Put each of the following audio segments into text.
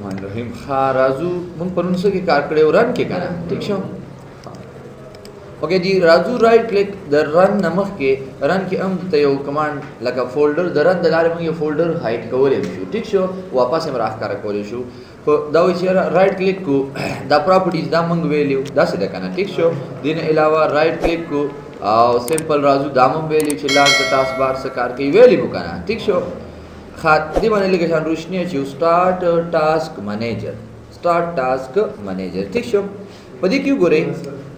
बिस्मिल्लाहिर्रहमानिर्रहीम राजू mun परून से कार कड़े रन के करा ठीक छो ओके जी Raju right click the run नमक के रन के हम तयो कमांड लगा फोल्डर द रन दलारे में ये फोल्डर हाइड कोले शू ठीक छो वापस में राख कर कोले शू को दाव चेरा राइट क्लिक को द प्रॉपर्टीज दा मंग वैल्यू दा से देखना ठीक छो दिन अलावा राइट क्लिक को सिंपल राजू दामम वैल्यू चिल्ला द टास्क बार से कार के वैल्यू करना ठीक छो खाती बने लिखे शान रोशनी अच्छी स्टार्ट टास्क मैनेजर ठीक शो पदी क्यों गोरे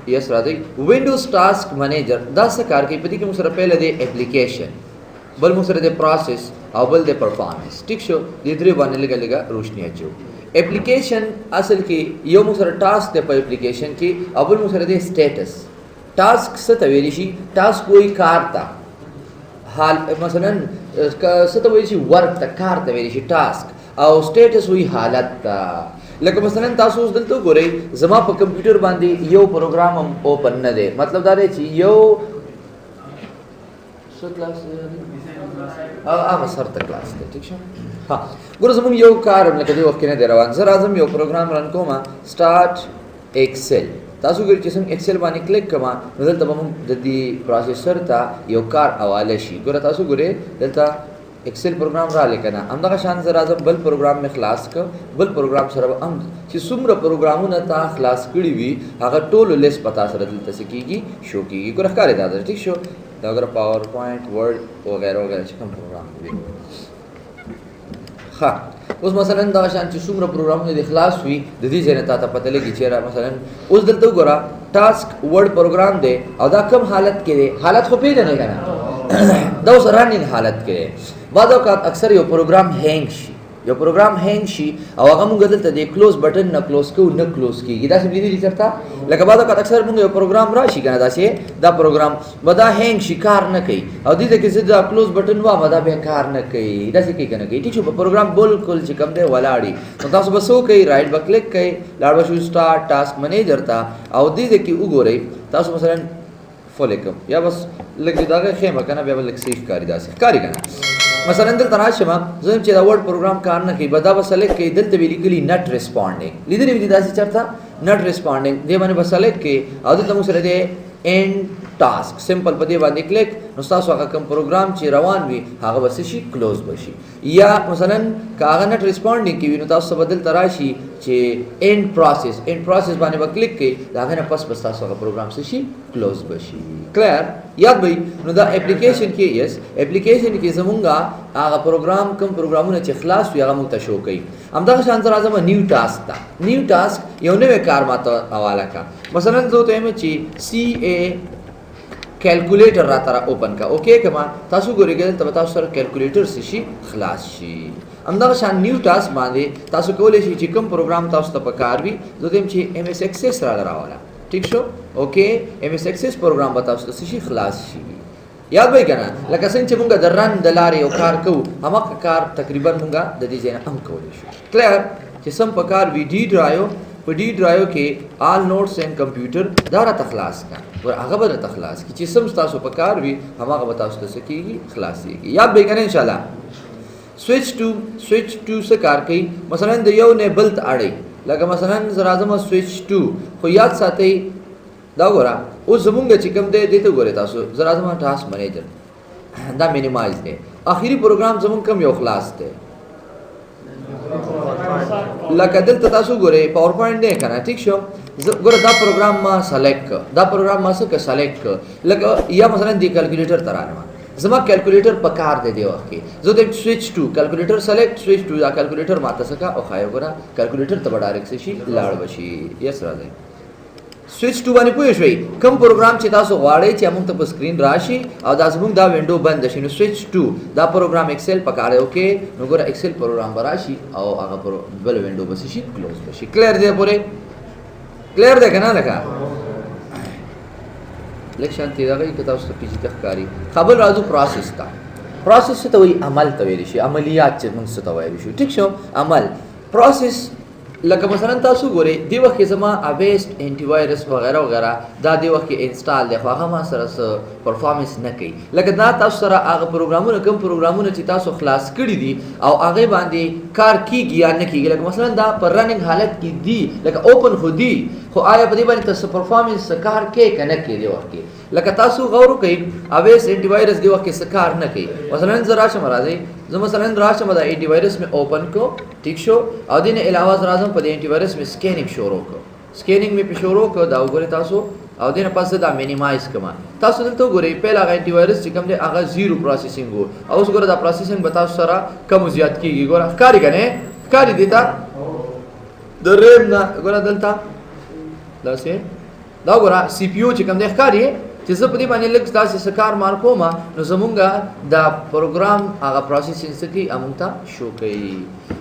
यस राधे विंडोज टास्क मैनेजर 10 कार की पदी के मुसर पहले दे एप्लीकेशन बल मुसर दे प्रोसेस और बल दे परफॉर्मेंस ठीक शो दिद्री बने लिखा रोशनी अच्छी एप्लीकेशन असल की यो मुसर टास्क दे पर एप्लीकेशन की अबुल मुसर दे स्टेटस टास्क से तवेलिशी टास्क कोई कारता हाल मसलन सतवेलिशी वर्क ता कार तवेलिशी टास्क और स्टेटस हुई हालत ता लेकिन मसलन तासु उस दिल तो गोरे जमा पर कंप्यूटर बांधी यो प्रोग्राम हम ओपन न दे मतलब दारे ची यो क्लास सर तक क्लास दे ठीक है हाँ गुरु जमुन यो कार हम लगे वक्त ने दे रहा जरा आजम यो प्रोग्राम रन को मा स्टार्ट एक्सेल तासु गुरु जिसम एक्सेल बानी क्लिक कमा नजर तब हम जदी प्रोसेसर ता यो कार अवाले शी गुरु तासु गुरे दलता एक्सेल प्रोग्राम रा लेकना हमदा का शान जरा आजम बल प्रोग्राम में खलास का बल प्रोग्राम सर हम कि सुमर प्रोग्रामों न ता खलास कड़ी हुई अगर टोल लेस पता सर दिल तसे की शो की गुरु कार दादा ठीक शो अगर पावर पॉइंट वर्ड वगैरह कम प्रोग्राम हाँ उस मसलन दाशान चुसुमर प्रोग्राम में खलास हुई ददी जनता ता पता लगी चेहरा मसलन उस दिल तो गोरा टास्क वर्ड प्रोग्राम दे और दा कम हालत के दे हालत को पे जाने का ना दो रनिंग हालत के बाद अक्सर यो प्रोग्राम हैंग शी और अगर मुंगे दिल तदे क्लोज बटन न क्लोज को न क्लोज की गिदा से बिदी करता लेकिन बाद अक्सर मुंगे यो प्रोग्राम राशि का ना से दा प्रोग्राम बदा हैंग शिकार न कई और दी के सिद्ध क्लोज बटन वा बदा बेकार न कई दा से की कई ठीक है प्रोग्राम बिल्कुल चिकम दे वलाड़ी तो तास बसो कई राइट ब क्लिक कई लाड़ बसु स्टार्ट टास्क मैनेजर ता और दी के उगो रही तास मसलन फोलेकम या बस लग दागा खेमा कना बेबल लग सेफ कारी दा से कारी कना मसलन दिल तनाशमा जब चेदा वर्ड प्रोग्राम कारना की बदा बसले के दिल तबीली के नट रिस्पोंडिंग लीदर विदा से चरता नट रिस्पोंडिंग दे माने बसले के आदत तमु दे एंड टास्क सिंपल पदे बांधे क्लिक नुस्ता स्वागा कम प्रोग्राम चे रवान भी हागा बसशी क्लोज बशी या मसलन कागा नट रिस्पोंडिंग की विनुता सबदल तराशी चे एंड प्रोसेस बाने बा क्लिक के दागा न पस बस्ता स्वागा प्रोग्राम से शी क्लोज बशी क्लियर याद भाई नुदा एप्लीकेशन के यस एप्लीकेशन के जमुंगा आगा प्रोग्राम कम प्रोग्रामों ने चे खलास हुआ मुक्ता शो कई अमदा शांतर आजम न्यू टास्क योने में कार माता हवाला का मसलन जो तो में ची CA कैलकुलेटर रातारा ओपन का ओके कमा तासु गोरेगे तब तासु सर कैलकुलेटर से शी खलास शी अमदा शान न्यू टास्क बांधे तासु कोले शी चिकम प्रोग्राम तासु तब कार भी जो तेम ची MS Access रावाला ठीक शो ओके MS Access प्रोग्राम बताओ तो शी खलास शी याद भाई कहना लगा संचे मुंगा दर्रन दलारे ओ कार को हमक कार तकरीबन मुंगा ददी जेना हम कोले क्लियर कि सम प्रकार डी ड्राइव के all notes and computer Dara तखलास का और अगबर तखलास की जिसम तासु प्रकार भी हमक बताओ तो से की खलास की याद भाई कहना इंशाल्लाह स्विच टू से कार कई मसलन दयो ने बल्त आड़े लगा मसलन जराजम स्विच टू को याद साथे दागोरा उस जमुंगे चिकम दे देते गोरे तासु जराजम टास्क मैनेजर दा मिनिमाइज दे आखिरी प्रोग्राम जमुन कम यो खलास दे लगा दिल तासु गोरे पावर पॉइंट दे करना ठीक शो गोरे दा प्रोग्राम मा सेलेक्ट लगा या मसलन दी कैलकुलेटर तराना जमा कैलकुलेटर पकार दे देवा के जो दे switch to calculator select switch to या कैलकुलेटर माता सका और खायो गोरा कैलकुलेटर तब डायरेक्ट से शी लाड़ बशी यस राधे स्विच टू बानी पुयश भाई कम प्रोग्राम चिता सो वाड़े चे अमुक तब स्क्रीन राशि और दासमुक दा विंडो बंद दशिनो स्विच टू दा प्रोग्राम एक्सेल पकारे ओके नगोरा एक्सेल प्रोग्राम बराशी और आगा प्रो बल विंडो बसी क्लोज बशी क्लियर दे पूरे क्लियर दे ना लगा लेक्शन तीरा गई किताब उसका पीछे तखकारी खबर राजू प्रोसेस से तो वही अमल तवेलिशी अमलियात चे मुंस तवेलिशी ठीक शो अमल प्रोसेस लगा मसलन तासु गोरे दिवख के जमा अबेस्ट एंटीवायरस वगैरह दा दिवख के इंस्टॉल देखा हम सरस پرفارمنس نه کوي لکه دا تاسو سره هغه پروګرامونه کوم پروګرامونه چې تاسو خلاص کړي دي او هغه باندې کار کیږي یا نه کیږي لکه مثلا دا پر رننګ حالت کې دي لکه اوپن خو دي خو آیا په دې باندې تاسو پرفارمنس کار کې کنه کې دی وخت کې لکه تاسو غور کوئ اویس انټي وایرس دی وخت کې کار نه کوي مثلا زرا شم راځي زه مثلا راشم دا انټي وایرس می اوپن کو ٹھیک شو او دین علاوه راځم په دې انټي وایرس می سکینینګ شروع کو سکینینګ می په شروع کو دا وګورئ تاسو او دین پس دا مینیمایز کما تاسو دلته وګورئ پهلا انټي وایرس چې کوم دی هغه زیرو پروسیسینګ وو او اوس ګوره دا پروسیسینګ به تاسو سره کم زیات کیږي ګوره ښکاری کنه ښکاری دیتا د ریم نه ګوره دلته دا سه دا ګوره سی پی یو چې کوم دی ښکاری چې زه په دې باندې لږ تاسو سکار مار کوم نو زمونږه دا پروګرام هغه پروسیسینګ سکی امونته شو کوي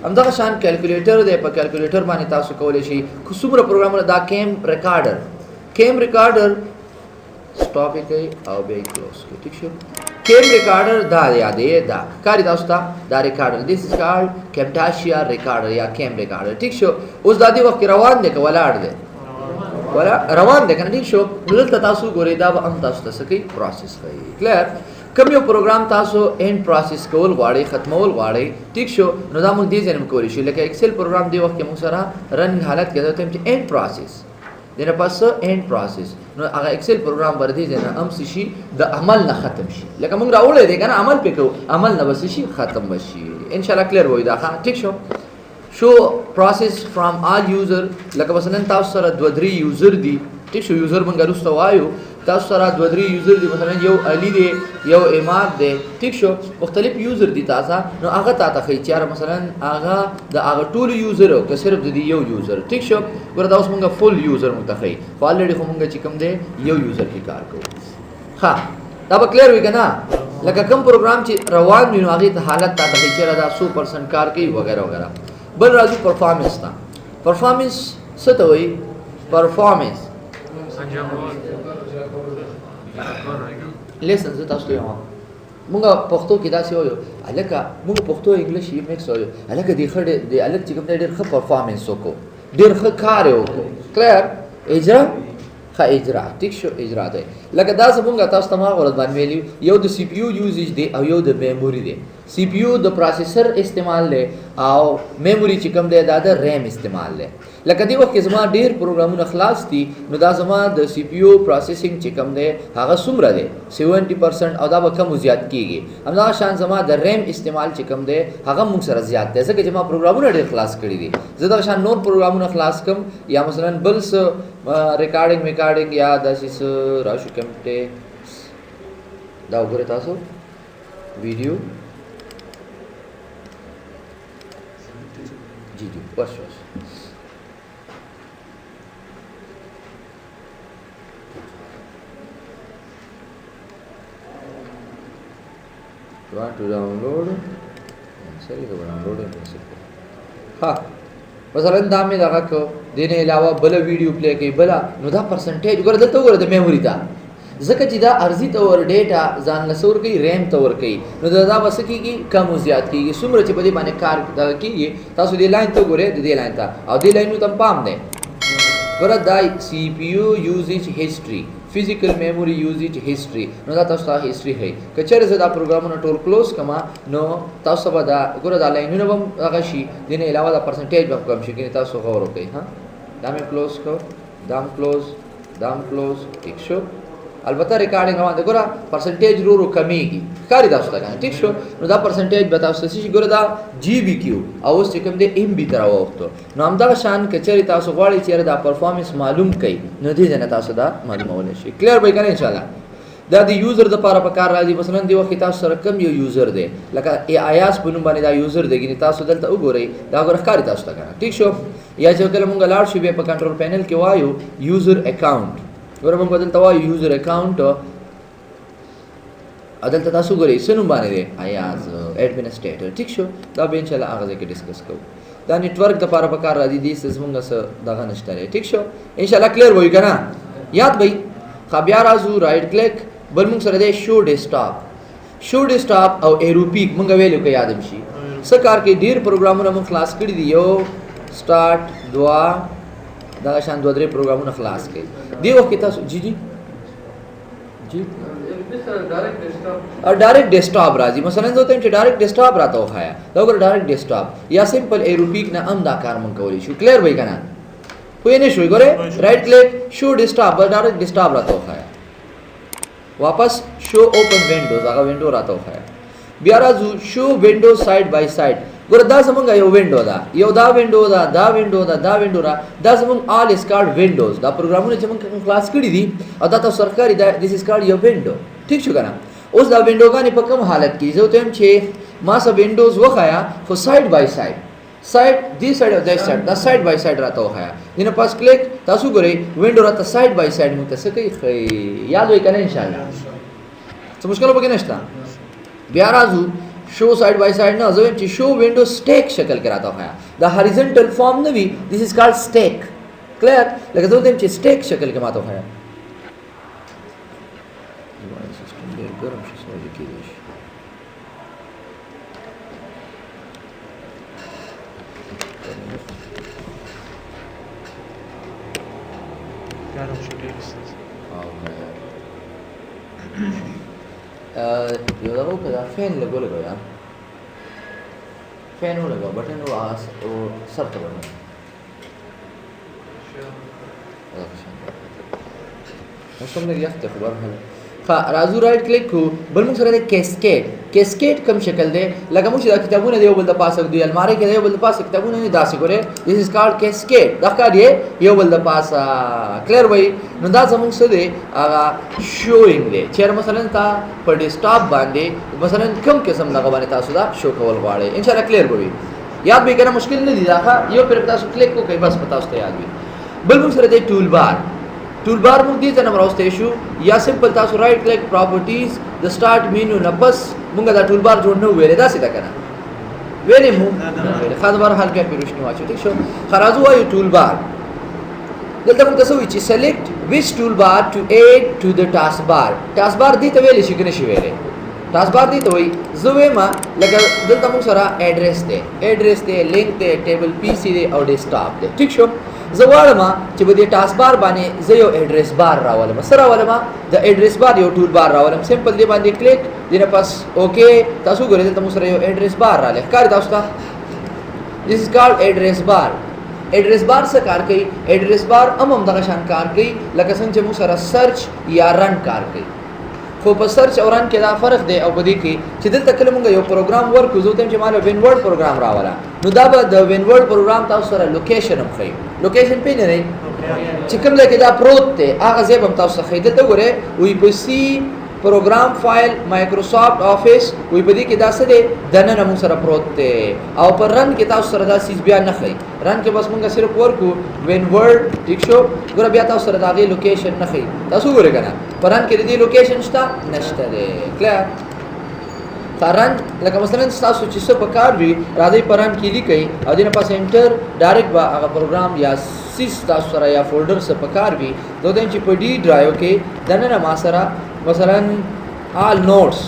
همدغه شان کیلکولیټر دی په کیلکولیټر باندې تاسو کولی شئ کومه پروګرامونه دا کیم ریکارډر سټاپ کوي او به کلوز کوي ٹھیک شو کیم ریکارډر دا یادې دا کاری تاسو ته دا ریکارډر دیس از کالډ کیمټاشیا ریکارډر یا کیم ریکارډر ټیک شو اوس د دې وخت روان دی کولاړ دی ولا روان دي کنه ټیک شو دلته تاسو ګورئ دا به هم تاسو ته سکی پروسس کوي کلیر کوم یو پروګرام تاسو اینډ پروسس کول غواړئ ختمول غواړئ ټیک شو نو دا موږ دې ځای نه کولی شو لکه ایکسل پروګرام دی وخت کې موږ سره رن حالت کې ته چې اینډ پروسس دنه پس اینډ پروسس نو هغه ایکسل پروګرام بر دې ځای نه هم شي د عمل نه ختم شي لکه موږ راولې دي کنه عمل پکې عمل نه بس شي ختم بشي ان شاء الله کلیر وای دا ټیک شو show process from all user لکه مثلا تاسو سره 2-3 یوزر دي ټیک شو یوزر مونږ وروسته وایو تاسو سره 2-3 یوزر دي مثلا یو علي دی یو اماد دی ټیک شو مختلف یوزر دي تاسو نو هغه تاسو خي چې مثلا هغه د هغه ټول یوزر او که صرف د یو یوزر ټیک شو ګوره دا اوس مونږه فل یوزر متخي الریډي خو مونږ چې کوم دی یو یوزر کې کار کوو ها دا به کلیر وي کنه لکه کوم پروګرام چې روان وي نو هغه ته حالت تاسو چې دا 100% کار کوي وغیرہ وغیرہ بل راځي پرفارمنس ته پرفارمنس څه ته وایي پرفارمنس لیسن زه تاسو ته یم مونږ پښتو کې داسې وایو الکه مونږ پښتو انګلیش یې میکس وایو الکه د خړې د الک چې کوم ډېر ښه پرفارمنس وکړو ډېر ښه کار وکړو کلیر اجرا ښه اجرا ټیک شو اجرا دی لکه دا زمونږ تاسو ته ما ورځ باندې ویلي یو د سی پی یو یوزیج دی او یو د میموري دی سی پی یو د پروسیسر استعمال دی او میموري چې کوم دی دا د ریم استعمال دی لکه دی وخت کې زما ډیر پروګرامونه خلاص دي نو دا زما د سی پی یو پروسیسینګ چې کوم دی هغه څومره دی 70% او دا به کم زیات کیږي همدا شان زما د ریم استعمال چې کوم دی هغه موږ سره زیات دی ځکه چې ما پروګرامونه ډیر خلاص کړي دي زه دا شان نور پروګرامونه خلاص کم یا مثلا بل څه ریکارډینګ یا داسې راشو کمټه دا وګورئ تاسو ویډیو جی بس want to download sorry to download ها مثلا دا مې دغه کو دینه علاوه بل ویډیو پلی کوي بل نو دا پرسنټیج ګور دلته ګور د میموري دا ځکه چې دا ارزي تور ډیټا ځان لسور کوي ریم تور کوي نو دا بس کیږي کم زیات کیږي څومره چې په دې باندې کار کیږي تاسو دې لاین ته ګورئ د دې لاین ته او دې لاین ته پام دی ګور دا سی پی یو یوزیج هیستوري فزیکل میموري یوزیج هیستوري نو دا تاسو ته هیستوري هي کچره زه دا پروګرامونه ټول کلوز کما نو تاسو به دا ګور دا لاینونه هم هغه شي دینه علاوه دا پرسنټیج به کم شي کې تاسو غور وکړئ ها دا مې کلوز کو دام کلوز ټیک شو البته ریکارډینګ روان دی ګوره پرسنټیج رو کمیږي ښکاري تاسو ته کنه ټیک شو نو دا پرسنټیج به تاسو ته شي ګوره دا جی بی کیو او اوس چې کوم دی ایم بی تر وخته نو همدغه شان کچري تاسو غواړئ چې دا پرفارمنس معلوم کړئ نو دې ځنه تاسو دا معلومول شي کلیر به کنه ان شاء الله دا د یوزر د لپاره په کار راځي مثلا دی وخت تاسو سره کم یو یوزر دی لکه ای آیاس په نوم باندې دا یوزر دی ګینه تاسو دلته وګورئ دا ګوره ښکاري تاسو ته کنه ټیک شو یا چې کله مونږ لاړ شو په کنټرول پینل کې وایو یوزر اکاؤنٹ ګوره مونږ بدل توای یوزر اکاؤنٹ عدالت تاسو ګورئ سنو باندې دی ایاز ایڈمنسټریټر ټیک شو دا به ان شاء الله هغه ځکه ډیسکس کوو دا نیټورک د لپاره په کار راځي دې څه مونږ سره دغه نشته ټیک شو ان شاء الله کلیر وای کنه یاد وای خبیا راځو رائټ کلیک بل مونږ سره دی شو ډیسکټاپ او ایروپیک مونږ ویلو کې یادم شي څه کار کې ډیر پروګرامونه مونږ خلاص کړی دی یو سٹارټ دوا دا شان دوه درې پروګرامونه خلاص کړي دی وخت تاسو جی जी और डायरेक्ट डेस्कटॉप राजी मसलन जो तम डायरेक्ट डेस्कटॉप रातो खाया तो अगर डायरेक्ट डेस्कटॉप या सिंपल एरोपिक ना अम दा कार मन कोली शू क्लियर भाई kana कोई नहीं शुरू करे right click show desktop direct desktop रातो खाया वापस शो ओपन विंडोज आगा विंडो रातो खाया बियारा जू show window side by side गोर दा समंग यो विंडो दा विंडो दा समंग ऑल इज कॉल्ड विंडोज दा प्रोग्राम ने जमन क्लास कड़ी दी और दा तो सरकारी दा this is called your window ठीक छो ना उस दा विंडो का ने पकम हालत की जो तेम छे मा सब विंडोज वो खाया for side by side this side of that side दा साइड बाय साइड रहता हो खाया दिन पास क्लिक तासु करे विंडो रहता साइड बाय साइड में तसे कई याद होई कने इंशाल्लाह तो मुश्किल हो नष्टा ब्याराजू शो साइड बाय साइड ना जो शो विंडो स्टेक शक्ल कराता है द हॉरिजॉन्टल फॉर्म ने भी this is called stack clear लेकिन जो तेम स्टेक शक्ल के मातो है सिस्टम दे गरम से समझ के देश गरम शुटे यो दबो कदा फैन लगो यार फैन हो लगा बटन वो आस वो सब तो बटन मौसम में यफ्त खबर है फा राजू राइट क्लिक को बलमुं सरे दे कैस्केड कम शक्ल दे लगा मुझे दा किताबों ने दे बोल द पास दे अलमारी के दे बोल द पास किताबों ने दासी करे दिस इज कॉल्ड कैस्केड दका दे यो बोल द पास क्लियर भाई न दा समूह से दे आगा शोइंग दे चेयर मसलन ता पर स्टॉप बांधे मसलन कम किस्म लगा बाने ता सुदा शो कवल वाले इंशाल्लाह क्लियर भाई याद भी करना मुश्किल नहीं दी रखा यो फिर बता क्लिक को कई बस बता उसते याद भी बलमुं सरे दे टूलबार मुझ दी जना मराउस तेशु या सिंपल तासु right click properties the start menu न बस मुंगा दा टूलबार जोड़ने हुए दा सीधा करना वेरे मु खास बार हाल के पिरुष्नि वाचो ठीक शो खराजु वा टूलबार दलता मुंगा सो इची select which toolbar to add to the task bar दी तवेले शिकने शिवेरे टास्क बार दी तो वही जुवे मा लगा दलता मुंगा सरा एड्रेस दे लिंक दे टेबल पीसी दे और डेस्कटॉप दे ठीक शो जवाळमा چې بده ټاسک بار باندې زه یو ایڈریس بار راولم سره ولما د ایڈریس بار یو ټول بار راولم سمپل دی باندې کلیک دینه پاس اوکے تاسو ګورئ ته مو سره یو ایڈریس بار را لکار تاسو ته this is called address bar से कार कोई एड्रेस बार हम दगा शान कार कोई लगा संग मु सरा सर्च या रन कार कोई खो पर सर्च और रन के दा फर्क दे और बदी की چې دلته کله مونږ یو پروګرام ورکو زه ته چې مال وین ورډ پروګرام راواله نو دا به د وین ورډ پروګرام تاسو سره لوکیشن هم خي لوکیشن پې نه چې کوم ځای کې دا پروت دی هغه ځای به تاسو خي دلته ګوره وی په سی प्रोग्राम फाइल माइक्रोसॉफ्ट ऑफिस वही बदी के दासे दे दन न मुंग सरा प्रोत ते और पर रन के तास सरा दा सीज बिया न खई रन के बस मुंगा सिर्फ वर्क वेन वर्ड ठीक शो गोरा बिया तास सरा दा गे लोकेशन न खई तासु गोरे कना पर रन के दी लोकेशन स्टा नष्ट दे क्लियर कारण लगा मसलन तासु चिसो पकार भी राधे परन की ली कई और दिन पास एंटर डायरेक्ट बा अगर प्रोग्राम या सिस तास सरा या फोल्डर से पकार भी दो दिन ची पडी ड्राइव के दन न मासरा मसलन ऑल नोट्स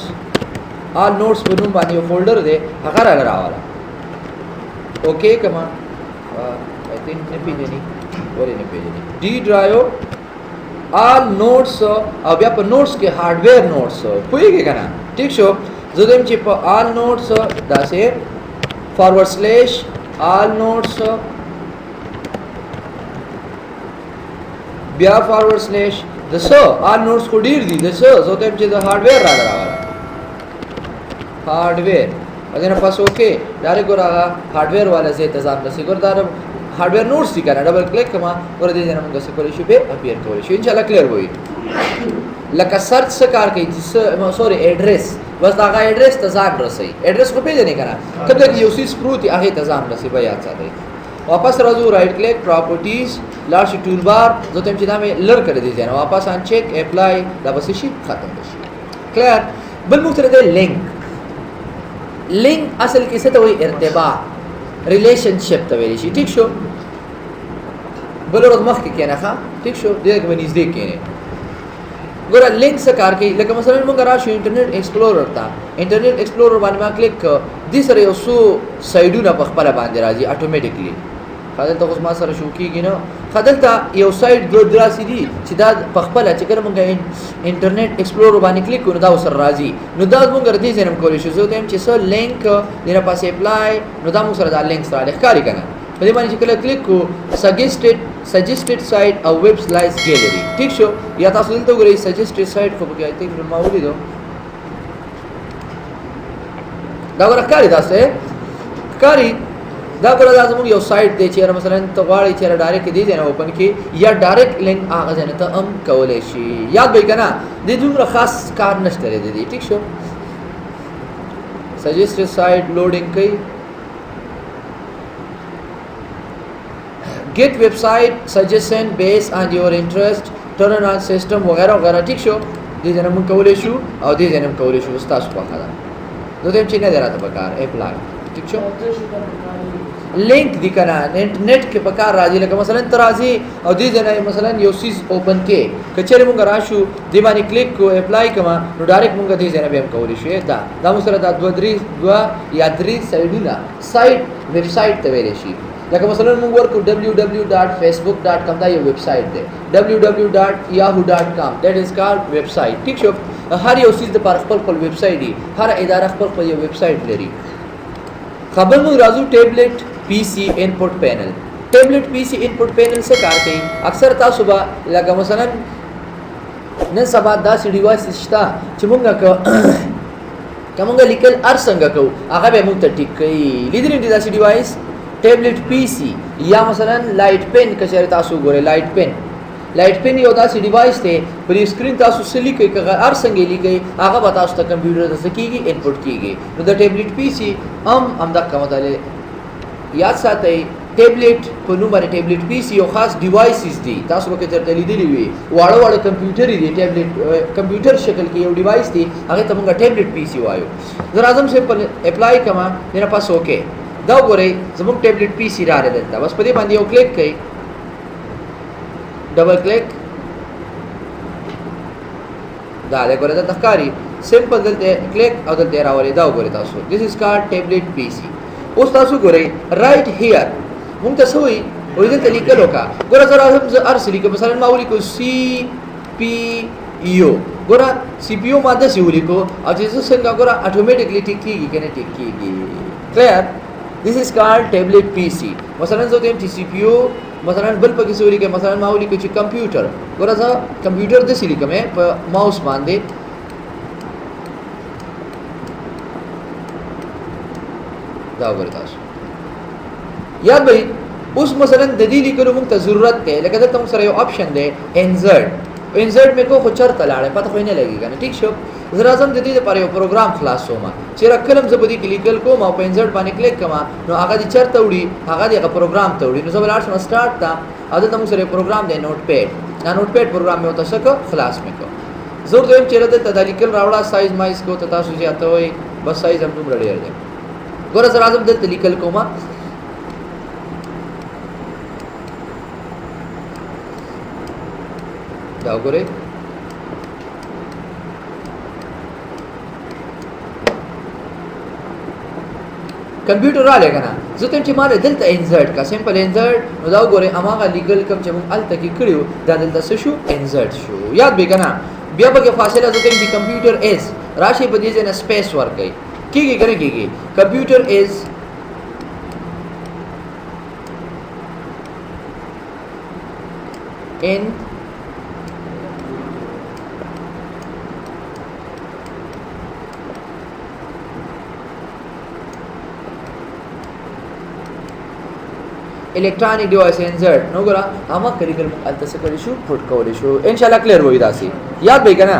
पर नुम बानी फोल्डर दे हकार अगर आवाला ओके कमा आई थिंक ने पेजनी बोले ने पेजनी डी ड्राइव ऑल नोट्स अब या पर नोट्स के हार्डवेयर नोट्स कोई के कना ठीक शो जदेम चिप ऑल नोट्स दासे फॉरवर्ड / ऑल नोट्स बिया फॉरवर्ड / दसो ऑल नोट्स को डीर दी दसो सो तेम चे हार्डवेयर रागा हार्डवेयर अगर पास ओके डायरेक्ट गोरा हार्डवेयर वाला से इंतजाम दसी गोर दार हार्डवेयर नोट्स दी करना डबल क्लिक कमा और दे देना मुंगा से कोले शुबे अपीयर कोले शु इंशाल्लाह क्लियर होई लका सर्च से कार के जिस सॉरी एड्रेस बस दागा एड्रेस तजाम रसई एड्रेस को पे देने करना कब तक यूसी स्प्रूट आगे तजाम रसी बया चाहते वापस Raju right click properties large tool bar जो तेम चिदा में लर कर दीजिए ना वापस आन चेक अप्लाई दा बस शी खत्म बस क्लियर बल मुतरे दे लिंक असल किसे तो वही इर्तिबात रिलेशनशिप तो वेरी शी ठीक शो बल रोज मख के ना खा ठीक शो देख बनीज देख के ने गोरा लिंक से कार के लेकिन मसलन मंगा राशि इंटरनेट एक्सप्लोरर था इंटरनेट एक्सप्लोरर बारे में क्लिक दिस रे सो साइडू ना पखपला बांधे राजी ऑटोमेटिकली خدلته خو ما سره شو کیږي نو خدلته یو سایت دو دراسي دي چې دا په خپل چې کله مونږ انټرنیټ ایکسپلور باندې کلیک کوو دا وسر راځي نو دا مونږ ردی زنم کولی شو زه ته چې سو لینک دینه پاسه اپلای نو دا مونږ سره دا لینک سره ښکاری کنه په دې باندې چې کله کلیک کو سجستډ سایت او ویب سلایس ګیلری ٹھیک شو یا تاسو دلته وګورئ سجستډ سایت خو بګی ته ما ولیدو دا ورکاري تاسو ښکاری دا ګور دا زموږ یو سایت دی چې مثلا ته غواړې چې ډایرکټ دی نه اوپن کی یا ډایرکټ لینک هغه ځنه ته هم کولای شي یاد به کنه د دومره خاص کار نشته دی ٹھیک شو سجستډ سایت لوډینګ کوي get website suggestion based on your interest turn on system वगैरह वगैरह ठीक शो दे जन्म कवले शो और दे जन्म कवले शो उस्ताद को खादा दो दिन चीने दे रहा था बकार अप्लाई ठीक शो लिंक दिखना नेट के बकार राजी लगा मसलन तराजी और दे जना मसलन यो चीज ओपन के कचरे मुंगा राशु दीवानी क्लिक को अप्लाई कमा नो डायरेक्ट मुंगा दे जना बेम कवले शो दा मुसरा दा दो या द्री साइडुला साइट वेबसाइट तवेलेशी लगा मसलन मुंग वर्क www.facebook.com दा ये वेबसाइट दे www.yahoo.com that is called website ठीक शो हर यो चीज द पर खपल वेबसाइट ही हर इदारा खपल ये वेबसाइट लरी खबर मुंग Raju tablet PC input panel tablet PC input panel से कारते अक्सर ता सुबह लगा मसलन न सबा दा डिवाइस इस्ता चमुंगा का कमुंगा लिकल अरसंग को आगा बे मुंग टिक कई लीदरी दा डिवाइस टैबलेट पीसी या मसलन लाइट पेन कचरे तासु गोरे लाइट पेन यो दासी डिवाइस थे पर स्क्रीन तासु से लिखे का हर संगे लिखे आगा बताओ त कंप्यूटर से कीगी इनपुट कीगी नो द टैबलेट पीसी हम दा का मतलब याद साथे टैबलेट को नंबर टैबलेट पीसी यो खास डिवाइसेस दी तासु के तरते लीदी वी वाड़ो कंप्यूटर दी टैबलेट कंप्यूटर शक्ल की यो डिवाइस थी आगे तमंगा टैबलेट पीसी वायो जरा आजम से अप्लाई कमा मेरा पास ओके دا وګورئ زموږ ټیبلیټ پی سی را دلته بس په دې باندې یو کلیک کړئ ډبل کلیک دا له ګورئ دا تخکاری سمپل دلته کلیک او دلته راولې دا وګورئ تاسو دیس از کارډ ټیبلیټ پی سی اوس تاسو ګورئ رائټ هیر مونږ ته سوې وې دلته لیکل وکا ګورئ زرا هم ارسل لیکل مثلا ما ولیکو سی پی یو ګورئ سی پی یو ماده سی ولیکو او چې څنګه ګورئ اتوماتیکلی ټیک کیږي کنه ټیک کیږي clear this is called tablet PC मसलन जो तेम सीपीयू मसलन बल पर किसी के मसलन माउली कुछ कंप्यूटर गोरा सा कंप्यूटर दे सिलिक में माउस बांधे दाव करतास याद भाई उस मसलन ददीली को मुक्त जरूरत है लेकिन तुम सर ये ऑप्शन दे इंसर्ट में को खुचर तलाड़े पता कोई नहीं लगेगा ना ठीक शो जरा आजम दे दे पारे प्रोग्राम खलास होमा चेरा कलम जबदी क्लिकल को मा इंसर्ट बाने क्लिक कमा नो आगा दी चर तौड़ी आगा दी का प्रोग्राम तौड़ी नो सबल आर्ट्स स्टार्ट था आदत तुम सर प्रोग्राम दे नोटपैड ना नोटपैड प्रोग्राम में होता सको खलास में को जोर दे चेरा दे तदालिकल रावड़ा साइज माइज को तता सुजी आता होय बस साइज हम तुम रेडी है गोरा जरा आजम दे तलिकल को मा दाव करे कंप्यूटर आ लेगा ना जो तुम मारे दिलता इंसर्ट का सिंपल इंसर्ट नो दाव गोरे अमागा लीगल कम चम अल तक करियो दा दिलता सशु इंसर्ट शो याद बे ना बिया बगे फासिला जो तुम कंप्यूटर इज राशि बदी जे ना स्पेस वर्क गई की करे की computer is in electronic device insert नो गोरा आमा करिकल अल्तसकल शो फुट कवले शो इंशाल्लाह क्लियर होई दासी याद बे ना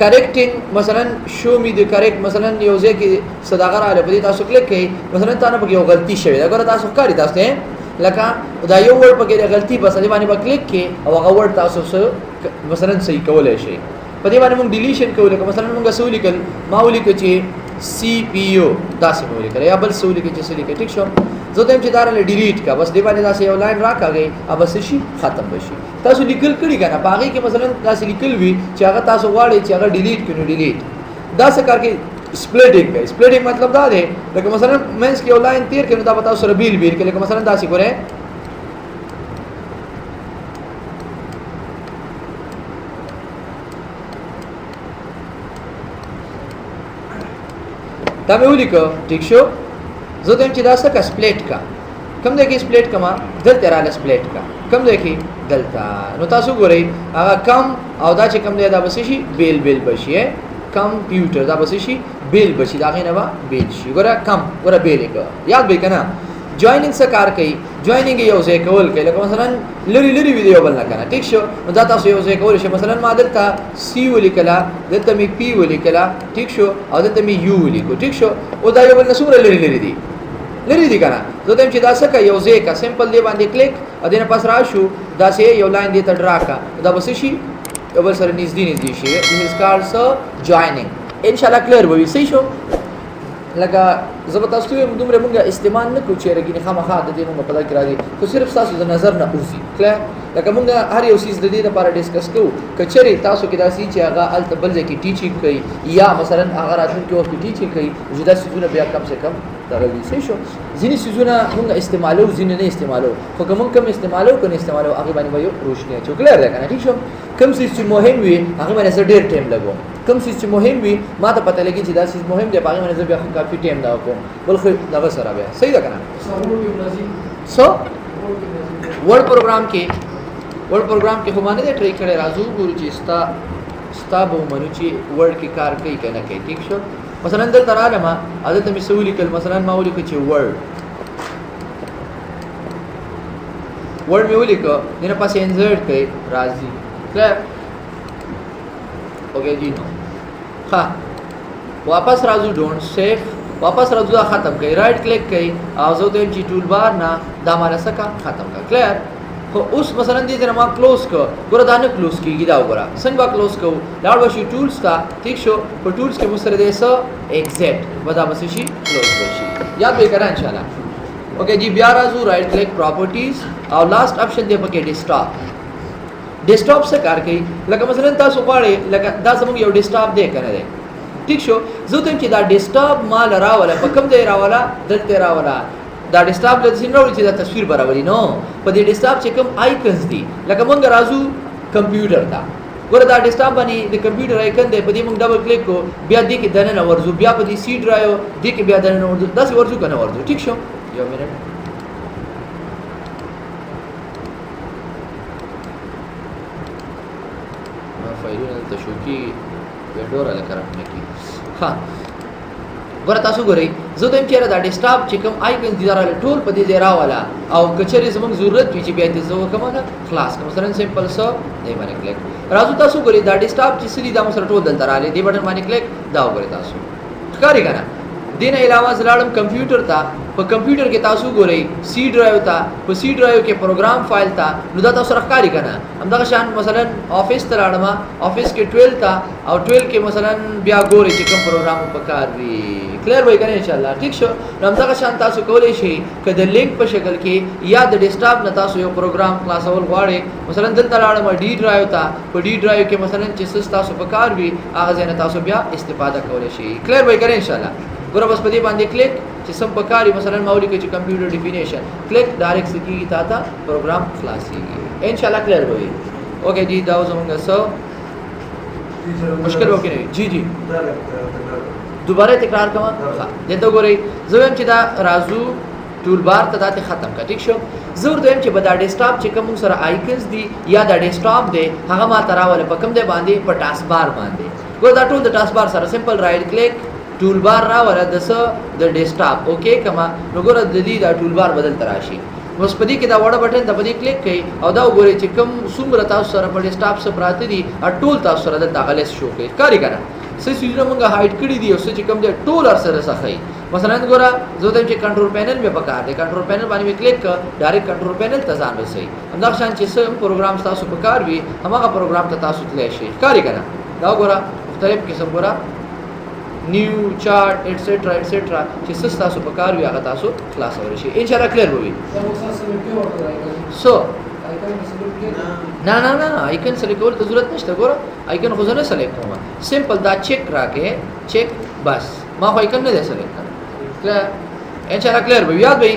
करेक्टिंग मसलन शो मी द करेक्ट मसलन योजे की सदागर आले पदी तासु क्लिक कई मसलन ताना पगे गलती शवे अगर तासु कारी दास्ते लका दा यो वर्ड पगे गलती बस दे बानी बा क्लिक के और वर्ड तासु मसलन सही कवले शे पदी बानी मुंग डिलीशन कवले मसलन मुंग सऊली कल माउली को चे सीपीयू दासे मोले करे या बल सऊली के जैसे लिखे ठीक शो जो तेम चिदारले डिलीट का बस दे बानी दासे यो लाइन राखा गई अब बस शी खत्म बशी तासु निकल कड़ी का ना बागी के मसलन तासु निकल भी चागा तासु वाड़े चागा डिलीट क्यों डिलीट दासे करके स्प्लिटिंग का स्प्लिटिंग मतलब दा दे लेकिन मसलन मेंस की लाइन तीर के दा बताओ सर बील बील के लेकिन मसलन दासी करे तब उली को ठीक शो जो तुम चिदा सा का स्प्लिट का कम देखी स्प्लिट कमा दल तेरा स्प्लिट का कम देखी दलता नो तासु गोरे आगा कम औदा चे कम दे दा बसिशी बेल बेल बशी है कंप्यूटर दा बसिशी बेल बशी दा के नवा बेल शी गोरा कम गोरा बेल का याद बे कना जॉइनिंग से कार कई जॉइनिंग ये उसे कोल के लेकिन मसलन लिरी लिरी वीडियो बनना करना ठीक शो दाता से उसे कोल शे मसलन मादल का सी वली कला दलता मी पी वली कला ठीक शो और दलता मी यू वली को ठीक शो ओ दा यो बनना सूरा लिरी दी करना तो तेम चिदा सका यो जे का सिंपल दे बांधे क्लिक अदेना पास राशु दा से यो लाइन दे तड्रा का दा बसिशी अबल सर निजदी शे दिस इज कॉल्ड सो जॉइनिंग इंशाल्लाह क्लियर होई सही शो लगा ज़बरदस्त हुए तुमरे मुंगा इस्तेमाल न कुछ है लेकिन खामा खा दे मुंगा पता करा दी तो सिर्फ सासु द नजर न उसी क्लियर लगा मुंगा हर यो चीज दे para डिस्कस को कचरे तासु के दासी चे आगा अल तबल की टीचिंग कई या मसलन अगर आदमी के वक्त टीचिंग कई जुदा सिजुना बिया कम से कम तगली से शो जिनी सिजुना मुंगा इस्तेमालो जिनी नहीं इस्तेमालो तो कम इस्तेमालो कने इस्तेमालो आगे बानी भाई रोशनी है क्लियर है ना ठीक शो कम चीज मुहिम हुई आगे मैंने से डेढ़ टाइम लगो कम चीज मुहिम हुई माता पता लगी जिदा चीज मुहिम दे पागे मैंने जब काफी टाइम दाव को बल्कि लगा सर आवे सही लगा ना सो वर्ड प्रोग्राम के हुमाने दे ट्राई करे राजू गुरुजी स्ता बहुमनुची वर्ड की कार कई कहना कई ठीक शो मसलन दल तराले मा आदत में सऊली कल मसलन माउली कुछ वर्ड में उली को देना पास इंसर्ट कई राजी क्लियर ओके जी नो हाँ वापस राजू डोंट सेव वापस राजू ख़त्म कई राइट क्लिक कई आजो तो जी टूल बार ना दामारा सका ख़त्म का क्लियर तो उस मसलन दी जरा क्लोज को गोरा दाने क्लोज की गिदा गोरा सन बा क्लोज को लाड बशी टूल्स था ठीक शो पर टूल्स के मुसर दे सो एग्जैक्ट बदा बसी क्लोज बशी याद भी करा इंशाल्लाह ओके जी बिया राजू राइट क्लिक प्रॉपर्टीज और लास्ट ऑप्शन दे पके डेस्कटॉप से कार कई लगा मसलन ता सुपाड़े लगा दा समूह यो डेस्कटॉप दे करे दे ठीक शो जो तुम चिदा डेस्कटॉप माल रावला पकम दे रावला दलते रावला दा डेस्कटॉप ले सिन रावली चिदा तस्वीर बराबरी नो पर दे डेस्कटॉप से कम आइकन्स दी लगा मंग राजू कंप्यूटर था गोरा दा डेस्कटॉप बनी द कंप्यूटर आइकन दे पदी मंग डबल क्लिक को बिया दी के दने न वर्जू बिया पदी सी ड्राइव दी के बिया दने न वर्जू 10 वर्जू कने वर्जू ठीक शो यो मिनट तशुकी वेडोर आले करंट में की हां गोरा तासु गोरे जो तुम चेहरा दा डेस्कटॉप चिकम आइकन दिदार वाले टूल पदी देरा वाला और कचरे से मंग जरूरत पीछे बेते जो कमाना क्लास का मसलन सिंपल सो दे माने क्लिक राजू तासु गोरे दा डेस्कटॉप चिसली दा मसर टूल दल तराले दे बटन माने क्लिक दाव गोरे तासु कारी गाना दिन अलावा जलालम कंप्यूटर था पर कंप्यूटर के तासु गोरे सी ड्राइव था पर सी ड्राइव के प्रोग्राम फाइल था नुदा तो सरकारी करना हम दा शान मसलन ऑफिस तलाड़मा ऑफिस के 12 था और 12 के मसलन बिया गोरे के कम प्रोग्राम पकार भी क्लियर होई करे इंशाल्लाह ठीक शो हम दा शान तासु कोले शे के द लिंक पर शक्ल के या द डेस्कटॉप न तासु यो प्रोग्राम क्लास अवल वाड़े मसलन दल तलाड़मा डी ड्राइव था पर डी ड्राइव के मसलन चिस तासु पकार भी आगाज न तासु बिया इस्तेफादा कोले शे क्लियर होई करे इंशाल्लाह गोरा बस पदी बांधे क्लिक जिसम पकारी मसलन माउली के कंप्यूटर डिफिनेशन क्लिक डायरेक्ट से की था प्रोग्राम क्लास की इंशाल्लाह क्लियर होई ओके जी दाव जमंगा सो मुश्किल हो के नहीं जी जी दोबारा तकरार कमा दे तो गोरे जोयम चिदा राजू टूल बार तदा ते खत्म का ठीक शो जोर दोयम चे बदा डेस्कटॉप चे कम सर आइकन्स दी या दा डेस्कटॉप दे हागा मा तरा वाले पकम दे बांधे पर टास्क बार बांधे गोर दा tool the task bar sir simple right click tool bar रा वाला दस द डेस्कटॉप ओके कमा नगोर ददी दा टूल बार बदल तराशी बस पदी के दा वाड़ा बटन दा पदी क्लिक कई और दा गोरे चिकम सुमरता सर पर डेस्कटॉप से प्राते दी और टूल ता सर द दागले शो के कारी करा से सुजना मंगा हाइड कड़ी दी उससे चिकम दे टूल और सर सखई मसलन गोरा जो दम चे कंट्रोल पैनल में पका दे कंट्रोल पैनल बानी में क्लिक कर डायरेक्ट कंट्रोल पैनल तजान रसई हम दक्षान चे सब प्रोग्राम तासु पकार भी हमारा प्रोग्राम तासु तलेशे कारी करा दा गोरा मुख्तलिफ किस्म गोरा न्यू चार्ट एटसेट्रा चिस तासु पकार भी आगा तासु क्लास और शे इंशाल्लाह क्लियर होई सो ना आइकन सेलेक्ट कर जरूरत नहीं गोरा आइकन खुद ने सेलेक्ट होगा सिंपल दा चेक राके चेक बस ما خو یې کنه دې سره کلیئر ان شاء الله کلیئر به یاد وي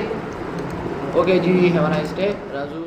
اوکے جی هیو ا نایس ډے راځو